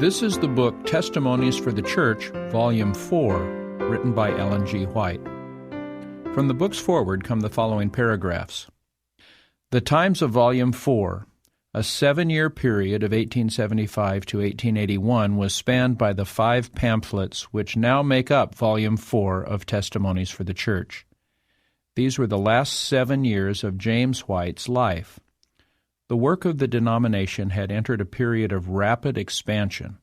This is the book Testimonies for the Church, Volume 4, written by Ellen G. White. From the book's foreword come the following paragraphs. The times of Volume 4, a 7-year period of 1875 to 1881, was spanned by the 5 pamphlets which now make up Volume 4 of Testimonies for the Church. These were the last 7 years of James White's life. The work of the denomination had entered a period of rapid expansion.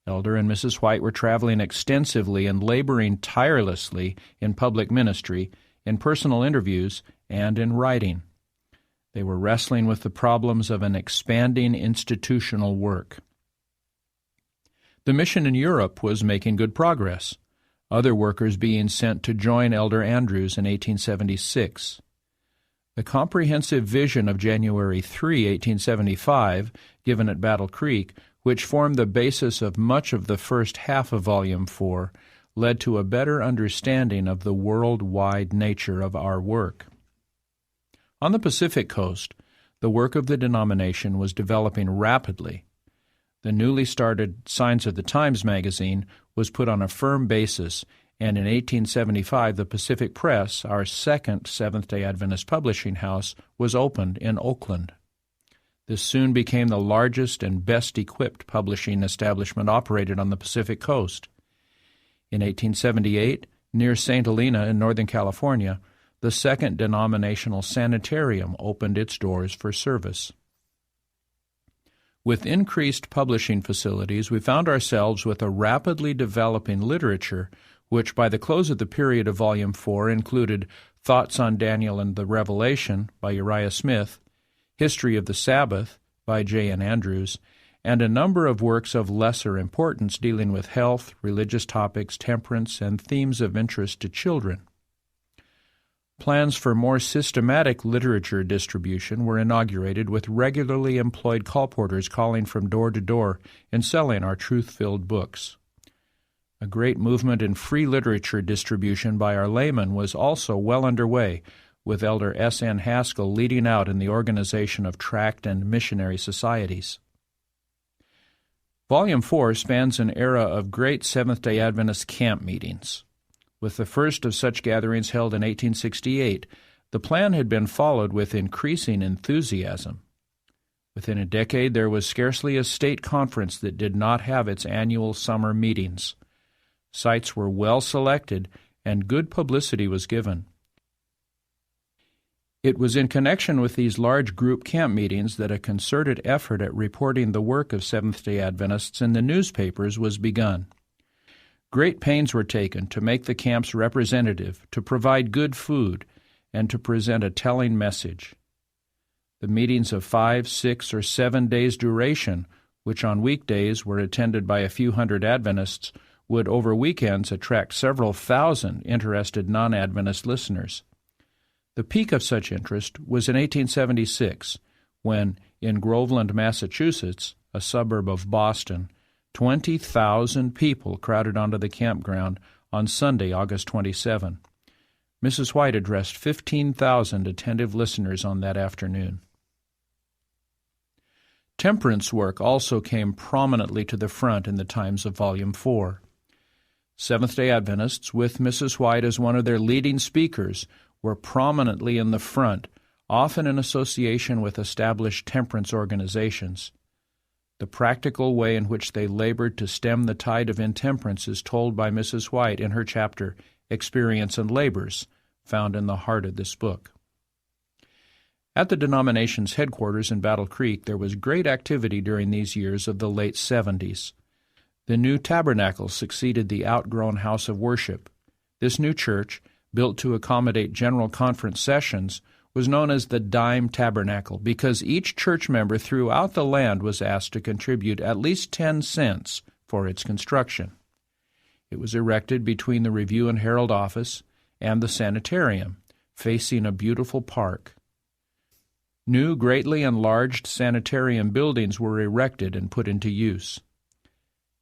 Elder and Mrs. White were traveling extensively and laboring tirelessly in public ministry, in personal interviews, and in writing. They were wrestling with the problems of an expanding institutional work. The mission in Europe was making good progress, other workers being sent to join Elder Andrews in 1876. The comprehensive vision of January 3, 1875, given at Battle Creek, which formed the basis of much of the first half of Volume 4, led to a better understanding of the worldwide nature of our work. On the Pacific Coast, the work of the denomination was developing rapidly. The newly started Signs of the Times magazine was put on a firm basis, and in 1875 the Pacific Press, our second Seventh-day Adventist publishing house, was opened in Oakland. This soon became the largest and best-equipped publishing establishment operated on the Pacific Coast. In 1878, near St. Helena in Northern California, the second denominational sanitarium opened its doors for service. With increased publishing facilities, we found ourselves with a rapidly developing literature which by the close of the period of Volume 4 included Thoughts on Daniel and the Revelation by Uriah Smith, History of the Sabbath by J. N. Andrews, and a number of works of lesser importance dealing with health, religious topics, temperance, and themes of interest to children. Plans for more systematic literature distribution were inaugurated with regularly employed colporteurs calling from door to door and selling our truth-filled books. A great movement in free literature distribution by our laymen was also well underway, with Elder S. N. Haskell leading out in the organization of tract and missionary societies. Volume 4 spans an era of great Seventh-day Adventist camp meetings. With the first of such gatherings held in 1868, the plan had been followed with increasing enthusiasm. Within a decade, there was scarcely a state conference that did not have its annual summer meetings. Sites were well selected, and good publicity was given. It was in connection with these large group camp meetings that a concerted effort at reporting the work of Seventh-day Adventists in the newspapers was begun. Great pains were taken to make the camps representative, to provide good food, and to present a telling message. The meetings of 5, 6, or 7 days' duration, which on weekdays were attended by a few hundred Adventists, would over weekends attract several thousand interested non-Adventist listeners. The peak of such interest was in 1876, when, in Groveland, Massachusetts, a suburb of Boston, 20,000 people crowded onto the campground on Sunday, August 27. Mrs. White addressed 15,000 attentive listeners on that afternoon. Temperance work also came prominently to the front in the times of Volume 4. Seventh-day Adventists, with Mrs. White as one of their leading speakers, were prominently in the front, often in association with established temperance organizations. The practical way in which they labored to stem the tide of intemperance is told by Mrs. White in her chapter, Experience and Labors, found in the heart of this book. At the denomination's headquarters in Battle Creek, there was great activity during these years of the late 70s. The new tabernacle succeeded the outgrown house of worship. This new church, built to accommodate general conference sessions, was known as the Dime Tabernacle because each church member throughout the land was asked to contribute at least 10 cents for its construction. It was erected between the Review and Herald office and the sanitarium, facing a beautiful park. New, greatly enlarged sanitarium buildings were erected and put into use.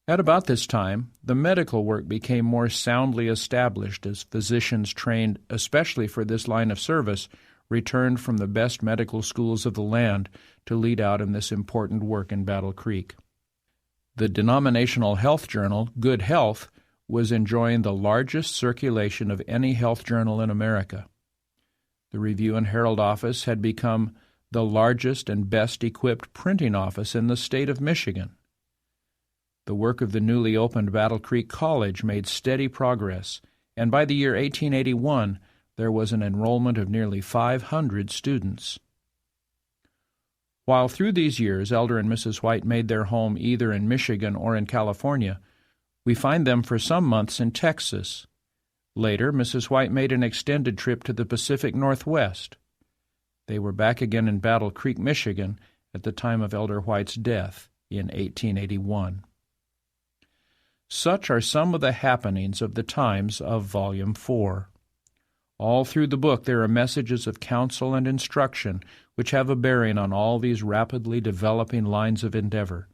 At about this time, the medical work became more soundly established as physicians trained especially for this line of service returned from the best medical schools of the land to lead out in this important work in Battle Creek. The denominational health journal, Good Health, was enjoying the largest circulation of any health journal in America. The Review and Herald office had become the largest and best-equipped printing office in the state of Michigan. The work of the newly opened Battle Creek College made steady progress, and by the year 1881, there was an enrollment of nearly 500 students. While through these years Elder and Mrs. White made their home either in Michigan or in California, we find them for some months in Texas. Later, Mrs. White made an extended trip to the Pacific Northwest. They were back again in Battle Creek, Michigan, at the time of Elder White's death in 1881. Such are some of the happenings of the times of Volume 4. All through the book there are messages of counsel and instruction which have a bearing on all these rapidly developing lines of endeavor.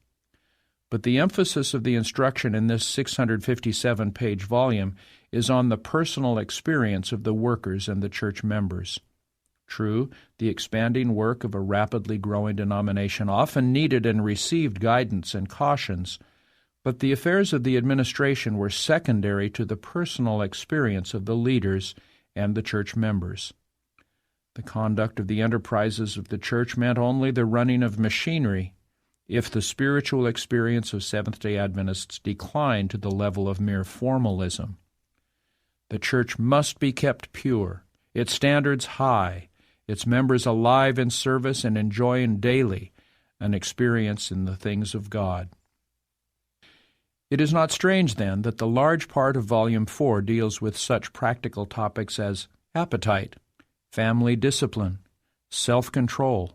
But the emphasis of the instruction in this 657-page volume is on the personal experience of the workers and the church members. True, the expanding work of a rapidly growing denomination often needed and received guidance and cautions, but the affairs of the administration were secondary to the personal experience of the leaders and the church members. The conduct of the enterprises of the church meant only the running of machinery, if the spiritual experience of Seventh-day Adventists declined to the level of mere formalism. The church must be kept pure, its standards high, its members alive in service and enjoying daily an experience in the things of God. It is not strange, then, that the large part of Volume 4 deals with such practical topics as appetite, family discipline, self-control,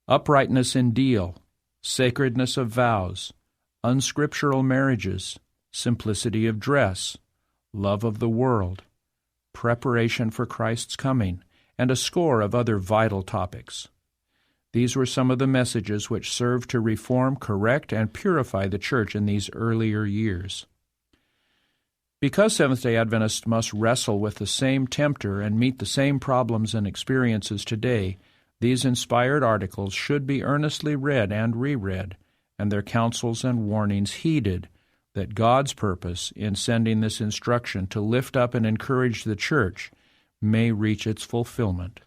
uprightness in deal, sacredness of vows, unscriptural marriages, simplicity of dress, love of the world, preparation for Christ's coming, and a score of other vital topics. These were some of the messages which served to reform, correct, and purify the church in these earlier years. Because Seventh-day Adventists must wrestle with the same tempter and meet the same problems and experiences today, these inspired articles should be earnestly read and reread, and their counsels and warnings heeded, that God's purpose in sending this instruction to lift up and encourage the church may reach its fulfillment.